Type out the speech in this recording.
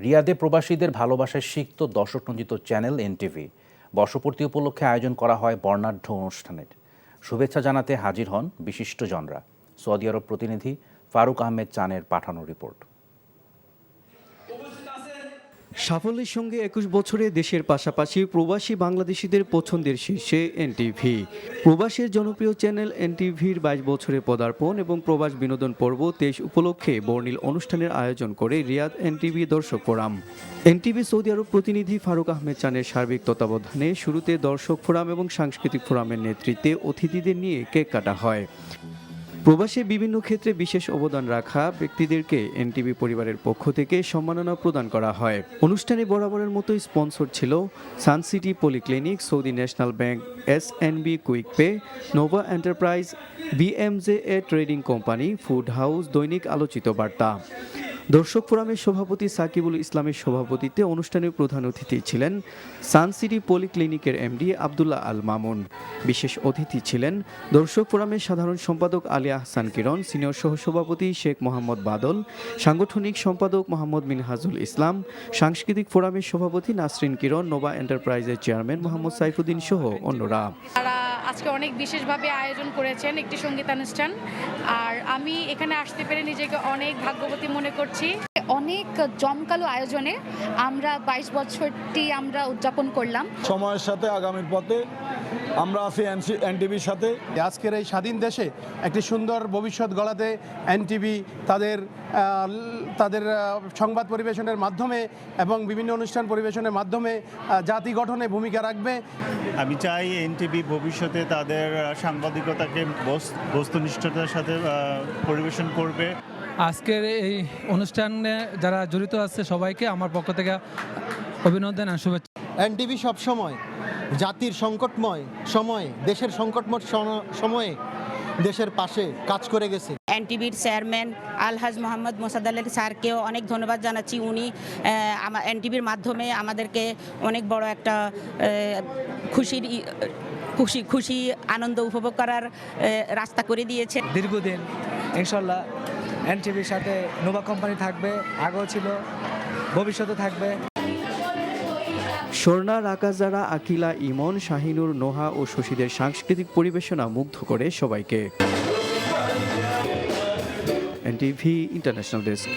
রিয়াদে প্রবাসীদের ভালোবাসায় সিক্ত দর্শকনন্দিত চ্যানেল এনটিভি বর্ষপূর্তি উপলক্ষে আয়োজন করা হয় বর্ণাঢ্য অনুষ্ঠানের। শুভেচ্ছা জানাতে হাজির হন বিশিষ্টজনরা। সৌদি আরব প্রতিনিধি ফারুক আহমেদ চানের পাঠানো রিপোর্ট। সাফল্যের সঙ্গে ২১ বছরে দেশের পাশাপাশি প্রবাসী বাংলাদেশিদের পছন্দের শীর্ষে এনটিভি। প্রবাসের জনপ্রিয় চ্যানেল এনটিভির ২২ বছরে পদার্পণ এবং প্রবাস বিনোদন পর্ব ২৩ উপলক্ষে বর্ণিল অনুষ্ঠানের আয়োজন করে রিয়াদ এনটিভি দর্শক ফোরাম। এনটিভি সৌদি আরব প্রতিনিধি ফারুক আহমেদ চানের সার্বিক তত্ত্বাবধানে শুরুতে দর্শক ফোরাম এবং সাংস্কৃতিক ফোরামের নেতৃত্বে অতিথিদের নিয়ে কেক কাটা হয়। প্রবাসে বিভিন্ন ক্ষেত্রে বিশেষ অবদান রাখা ব্যক্তিদেরকে এনটিভি পরিবারের পক্ষ থেকে সম্মাননা প্রদান করা হয়। অনুষ্ঠানে বরাবরের মতোই স্পন্সর ছিল Suncity Polyclinic, Saudi National Bank, SNB Quick Pay, Nova Enterprise, BMJA Trading Company, Food House, Dainik Alochito বার্তা। দর্শক ফোরামের সভাপতি সাকিবুল ইসলামের সভাপতিত্বে অনুষ্ঠানের প্রধান অতিথি ছিলেন সানসিটি পলিক্লিনিকের এমডি আবদুল্লাহ আল মামুন। বিশেষ অতিথি ছিলেন দর্শক ফোরামের সাধারণ সম্পাদক আলী আহসান কিরণ, সিনিয়র সহসভাপতি শেখ মোহাম্মদ বাদল, সাংগঠনিক সম্পাদক মোহাম্মদ মিনহাজুল ইসলাম, সাংস্কৃতিক ফোরামের সভাপতি নাসরিন কিরণ, নোভা এন্টারপ্রাইজের চেয়ারম্যান মোহাম্মদ সাইফুদ্দিন সহ অন্যরা। আজকে অনেক বিশেষভাবে আয়োজন করেছেন একটি সঙ্গীতানুষ্ঠান, আর আমি এখানে আসতে পেরে নিজেকে অনেক ভাগ্যবতী মনে করছি। অনেক জমকালো আয়োজনে আমরা ২২ বছরটি আমরা উদযাপন করলাম। সময়ের সাথে আগামীর পথে আমরা আছি এনটিভির সাথে। আজকের এই স্বাধীন দেশে একটি সুন্দর ভবিষ্যৎ গড়াতে এনটিভি তাদের সংবাদ পরিবেশনের মাধ্যমে এবং বিভিন্ন অনুষ্ঠান পরিবেশনের মাধ্যমে জাতি গঠনে ভূমিকা রাখবে। আমি চাই এনটিভি ভবিষ্যতে তাদের সাংবাদিকতাকে বস্তুনিষ্ঠতার সাথে পরিবেশন করবে। আজকের এই অনুষ্ঠানে যারা জড়িত আছে সবাইকে আমার পক্ষ থেকে অভিনন্দন আর শুভেচ্ছা। এনটিভি সবসময় জাতির সংকটময় সময়ে, দেশের সংকটময় সময়ে দেশের পাশে কাজ করে গেছে। এনটিভির চেয়ারম্যান আলহাজ মোহাম্মদ মোসাদ্দেক আলী স্যারকেও অনেক ধন্যবাদ জানাচ্ছি। উনি এনটিভির মাধ্যমে আমাদেরকে অনেক বড় একটা খুশি আনন্দ উপভোগ করার রাস্তা করে দিয়েছে। দীর্ঘদিন ইনশাল্লাহ এনটিভির সাথে নোভা কোম্পানি থাকবে, আগেও ছিল, ভবিষ্যতে থাকবে। স্বর্ণা, রাকাজারা, আকিলা, ইমন, শাহিনুর, নোহা ও শশীদের সাংস্কৃতিক পরিবেশনা মুগ্ধ করে সবাইকে। NTV international desk.